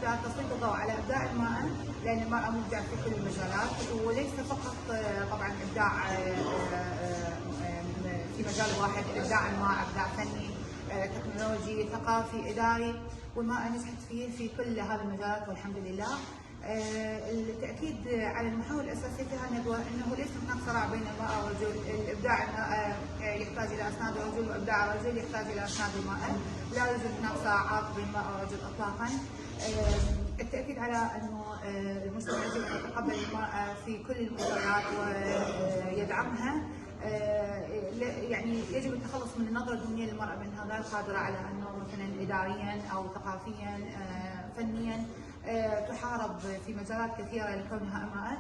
تسليط الضوء على ابداع المراه، لان المراه مبدعه في كل المجالات، وليس فقط طبعا ابداع في مجال واحد. ابداع المراه ابداع فني، تكنولوجي، ثقافي، اداري، والمراه نجحت فيه في كل هذه المجالات والحمد لله. التاكيد على المحاور الاساسيه في هذه الندوه انه ليس هناك صراع بين المراه والرجل. الابداع المراه يحتاج الى اسناد الرجل، وابداع الرجل يحتاج الى اسناد المراه. لا يوجد هناك صراعات بين المراه والرجل اطلاقا. التاكيد على انه المجتمع يجب ان يتقبل المراه في كل المجالات ويدعمها. يعني يجب التخلص من النظره الدونيه للمراه بانها غير قادره على انه مثلا اداريا او ثقافيا فنيا تحارب في مجالات كثيره لكونها امراه.